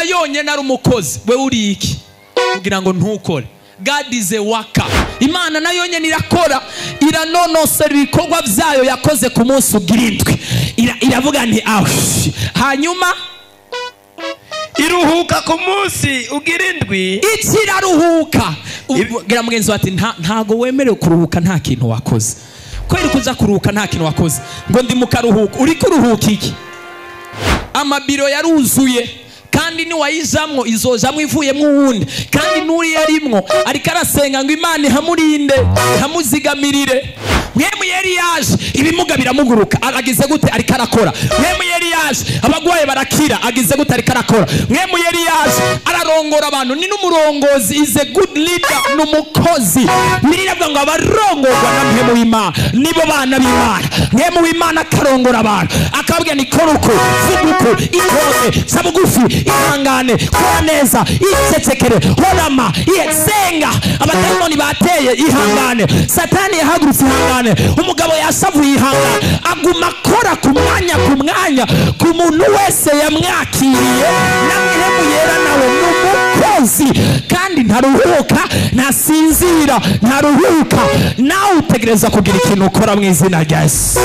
yonyene ari umukozi, we uri iki kugira ngo ntukore? God is a worker. Imana nayo nyene irakora, iranonosera ibikorwa byayo yakoze ku munsi ugirindwi. Iravuga nti hanyuma iruhuka ku munsi ugirindwi. Ikiraruhuka. Gira mugenzi wati ntago wemerewe kuruhuka nta kintu wakoze. Kweri kuza kuruhuka nta kintu wakoze ngo ndi mukaruhuka. Uri kuruhuka iki? Amabiro yaruzuye kandi ni wayijamwo izojamwo ivuyemo uwundi, kandi nuri yarimwo ariko arasenga ngo Imana ihamurinde ihamuzigamirire. Mwemu yari yaje ibimuga biramuguruka, agize gute? Ariko arakora. Mwemu yari yaje abagwaye barakira, agize gute? Ariko arakora. Mwemu yari yaje ararongora abantu, ni n'umurongozi, is a good leader, n'umukozi. Niravuga ngo abarongorwa na mwemu w'Imana nibo bana b'Imana. Mwemu w'Imana akarongora abantu akababwira ni koruko vuguko ikone sabugufi ihangane kora neza icecekere horama iyenga. Abadayimoni bateye ihangane, Satani yahagurutse ihangane, umugabo yasavuye ihangane, aguma akora ku mwanya ku muntu wese yamwakiriye. Namwemu yera nawe n'umukozi kandi ntaruhuka ntasinzira ntaruhuka. Nawe utegereza kugira ikintu ukora mu izina rya Yesu.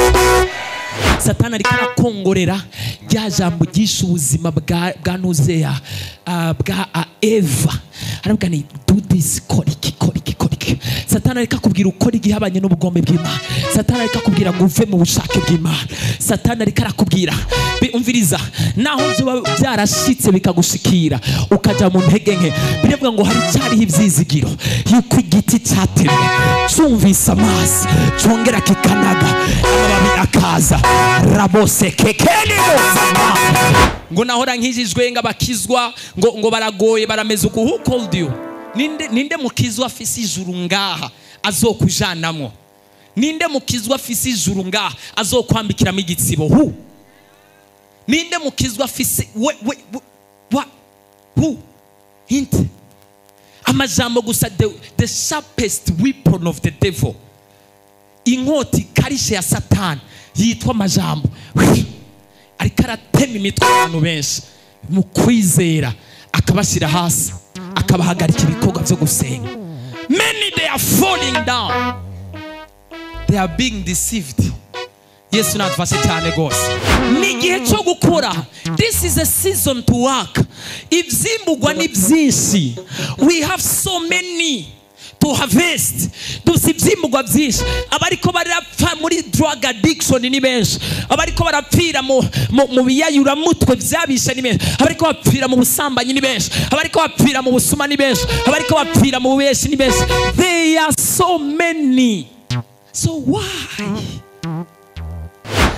Satani ariko arakongorera rya jambo ryishe ubuzima bwa Nozeya bwa Eva. Aravuga ni do this, kora iki. Satani ariko akubwira ukora igihabanye n'ubugombe bw'Imana. Satani ariko akubwira ngo uve mu bushake bw'Imana. Satani ariko arakubwira umviriza, naho byo byarashitse bikagushikira ukaja mu ntege nke, biravuga ngo hari cyariho ibyizigiro yuko igiti cyatemwe cyumvise amazi cyongera kikanaga amababi akaza rabose kekeni muzama. Ngo nahora nkijijwe ngabakizwa ngo baragoye barameze uko. Who called you? Ninde mukizwa afise ijuru ngaha azokujanamwo? Ninde mukizwa afise ijuru ngaha azokwambikiramo igitsibo? Who? Ninde mukizwa afise who? Hint. Amajambo gusa, the sharpest weapon of the devil, inkoti karishe ya Satani yitwa amajambo. Ariko aratema imitwe y'abantu benshi mu kwizera, akabashyira hasi, akabahagarika ibikorwa byo gusenga. Many they are falling down, they are being deceived. Yesu natufashe cyane gose. Ni gihe cyo gukora. This is a season to work. Ibyimbugwa ni byinshi. We have so many to harvest. Dusibyimbugwa byinshi. Abariko barapfa muri drug addiction ni benshi. Abariko barapfira mu biyayura mutwe byabisha ni benshi. Abariko bapfira mu busambanyi ni benshi. Abariko bapfira mu busuma ni benshi. Abariko bapfira mu bubeshi ni benshi. There are so many. So why?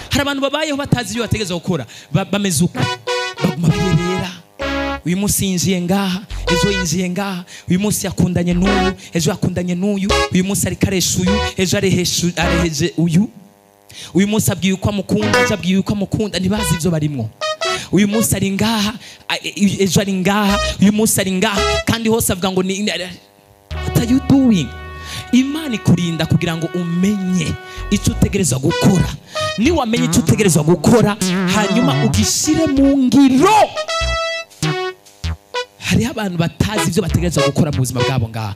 Hari abantu babayeho batazi ibyo bategeza gukora, bameze uko baguma bayerera. Uyu munsi yinjiye ngaha, ejo yinjiye ngaha. Uyu munsi yakundanye n'uyu, ejo yakundanye n'uyu. Uyu munsi ari karesha uyu, ejo areheje uyu. Uyu munsi abwiye uko amukunda, ejo abwiye uko amukunda. Ntibazi ibyo barimo. Uyu munsi ari ngaha, ejo ari ngaha. Uyu munsi ari ngaha kandi hose avuga ngo what are you doing? Imana ikurinda kugira ngo umenye icyo utegerezwa gukora. Ni wamenye icyo utegerezwa gukora hanyuma ugishire mu ngiro. Hari abantu batazi ibyo bategerezwa gukora mu buzima bwabo ngaha.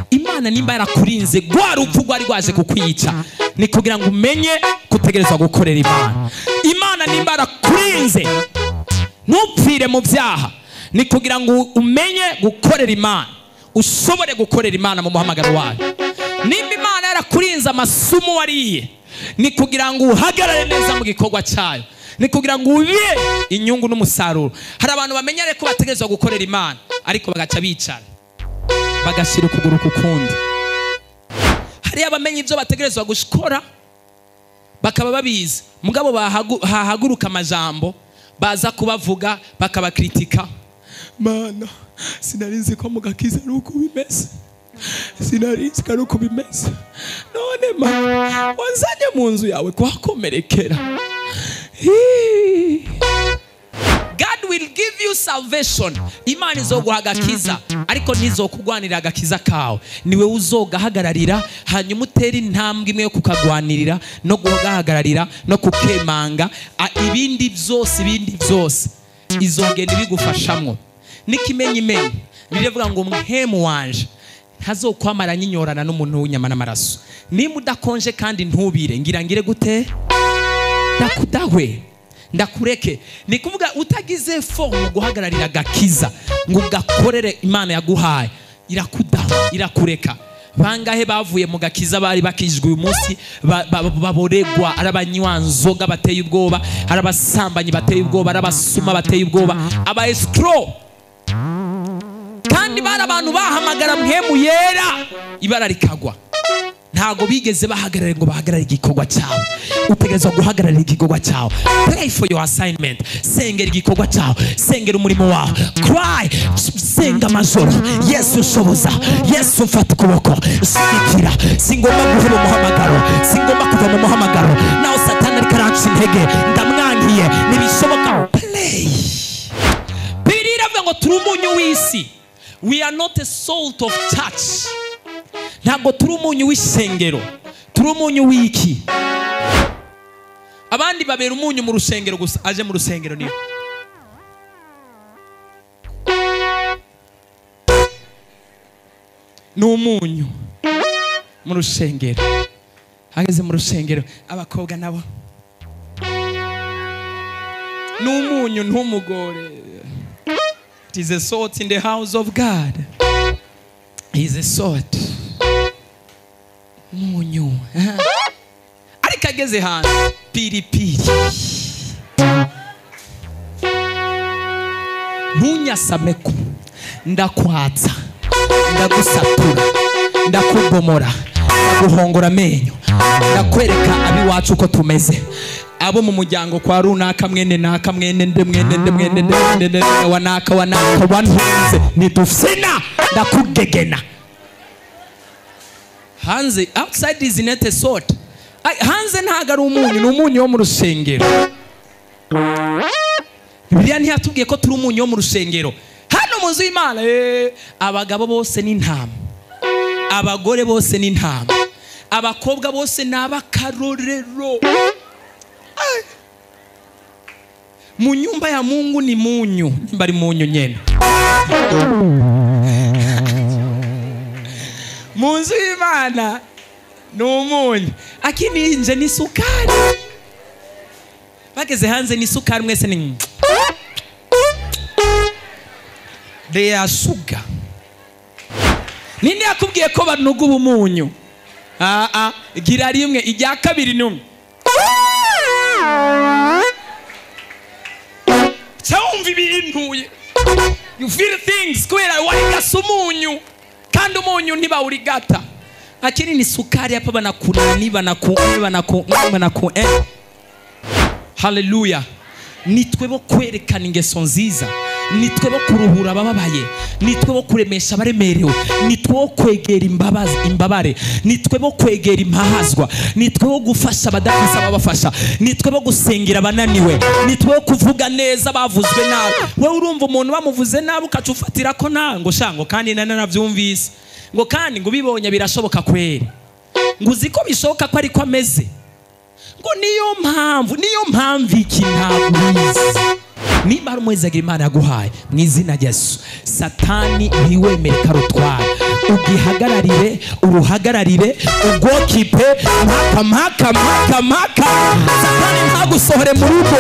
Imana nimba yarakurinze gwa rupfu rwari rwaje kukwica, ni kugira ngo umenye kutegerezwa gukorera Imana. Imana nimba yarakurinze ntupfire mu byaha, ni kugira ngo umenye gukorera Imana, ushobore gukorera Imana mu muhamagaro wayo. Nimba Imana yarakurinze amasumu wariye, ni kugira ngo uhagarare neza mu gikorwa cyayo, ni kugira ngo ube inyungu n'umusaruro. Hari abantu bamenyere ko bategerezwa gukorera Imana ariko bagaca bicara bagashira ukuguru kukundi. Hari abamenye ibyo bategerezwa gukora bakaba babizi, mugabo hahaguruka amajambo baza kubavuga bakabakritika. Mana sinarinzi ko mugakiza ari uko bimeze, sinarinzi ko ari uko bimeze. None Mana wanzanye mu nzu yawe kwakomerekera. God will give you salvation. Imana izoguha agakiza ariko ntizokugwanirira agakiza kawe. Niwe uzogahagararira hanyuma utera intambwe imwe yo kukagwanirira no guhagararira no kukemanga. Ibindi byose izogenda bigufashamwo. n'ikimenyimenyi biravuga ngo muhemu wanje ntazokwamara nyinyorana n'umuntu w'inyama n'amaraso. Nimba udakonje kandi ntubire ngira ngire gute? Ndakudahwe ndakureke. Ni kuvuga utagize forme guhagararira gakiza ngo ugakorere Imana yaguhaye, irakudaha irakureka. Bangahe bavuye mu gakiza bari bakijwe uyu munsi baboregwa, arabanywanzoga bateye ubwoba, arabasambanyi bateye ubwoba, arabasuma bateye ubwoba, aba escrow. Kandi bari abantu bahamagara muhemu yera ibara rikagwa. Ntago bigeze bahagarara ngo bahagarare igikorwa cyawe. Utegerezwa guhagarara igikorwa cyawe. Pray for your assignment. Sengera igikorwa cyawe, sengera umurimo wawe. Cry, senga amajoro. Yesu ushoboza, Yesu mfata ukuboko. Shikira, singomba guhera umuhamagaro, singomba kuva mu muhamagaro. Naho Satani ariko aranca intege, ndamwangiye, ntibishoboka. Play. Bibiliya iravuga ngo turi umunyu w'isi. We are not a salt of church. Ntabwo turi umunyu w'isengero, turi umunyu w'iki? Abandi babera umunyu mu rusengero gusa, aje mu rusengero niyo. Ni umunyu mu rusengero. Hageze mu rusengero abakobwa nabo ni umunyu ntumugore. It is a salt in the house of God. He is a salt. Munyu. Ariko ageze hanze piripiri. Ntunyasameko, ndakwatsa, ndagusatura, ndakubomora, ndaguhongora amenyo, ndakwereka abiwacu uko tumeze. Abo mu muryango kwa runaka mwene naka mwene nde wanaka wantunze nidufina ndakugegena. Hanze outside is not a sort. Hanze ntago ari umunyu, ni umunyu wo mu rusengero. Bibiliya ntiyatubwiye ko turi umunyu wo mu rusengero. Hano mu nzu y'Imana abagabo bose ni intama, abagore bose ni intama, abakobwa bose ni abakarorero. Mu nyumba ya Mungu ni munyu, bari munyu nyene. Mu nzu y'Imana ni umunyu, akini nje ni sukari. Bageze hanze ni sukari, mwese ni they are sugar. Ninde yakubwiye ko banuga ubumunyu? Gira rimwe, ijya kabiri numwe. Cyumva ibintuye. You feel things kubera warigasa umunyu. Kandi umunyu ntibawurigata. Akini ni sukari hapa banakunani banaku. Hallelujah. Nitwe bo kwerekana ingeso nziza, nitwe bo kuruhura abababaye, nitwe bo kuremesha abaremerewe, nitwe bo kwegera imbabare, nitwe bo kwegera impahazwa, nitwe bo gufasha abadafisa ababafasha, nitwe bo gusengera abananiwe, nitwe bo kuvuga neza bavuzwe nabi. Wewe urumva umuntu bamuvuze nabi ukacufatira ko ngo shango kandi nanavyumvise ngo kandi ngo bibonye birashoboka kweri, ngo uziko bishoboka ko ariko ameze, ngo niyo mpamvu iki ntabubizi. Nimba hari umwezagira Imana yaguhaye mu izina rya Yesu, Satani ntiwemere karutwara. Ugihagararire, uruhagararire, ugokipe maka. Satani ntagusohore mu rugo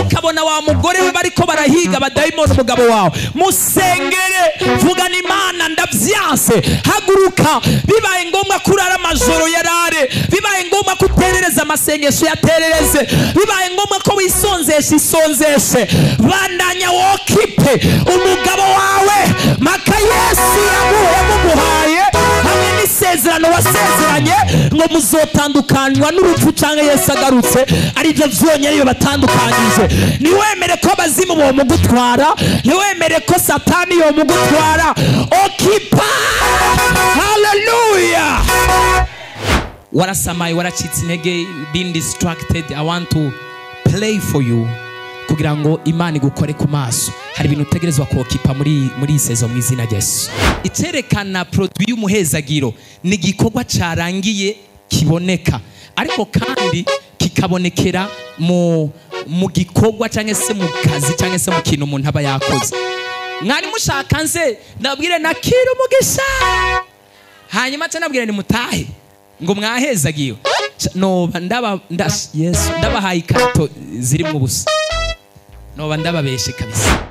ukabona wa mugore we bariko barahiga abadayimoni umugabo wawe. Musengere, vugana Imana ndavyanse, haguruka. Bibaye ngombwa kurara amajoro yarare, bibaye ngombwa kuterereza amasengesho yaterereze, bibaye ngombwa ko wisonzeshe, bandanya wokipe umugabo wawe maka Yesu yamuhaye hamwe n'isezerano wasezeranye ngo muzotandukanywa n'urupfu canke Yesu agarutse, ari byo vyonyene iyo batandukanyije. Niwemere ko abazimu bo mugutwara, niwemere ko Satani yo mugutwara. Okipa. Hallelujah. Warasamaye, waracitse intege, being distracted. I want to play for you kugira ngo Imana igukore ku maso. Hari ibintu utegerezwa kokipa muri sezo mu izina rya Yesu. Iterekana produit y'umuhezagiro ni igikorwa carangiye kiboneka, ariko kandi kikabonekera mu gikorwa cyangwa se mu kazi cyangwa se mu kintu umuntu aba yakoze. mwari mushaka nze nabwire nakira umugisha hanyuma cyane nabwire ni mutahe ngo mwahezagiwe noba Yesu ndabahaye ikato ziri mu busa noba ndababeshe kabisa.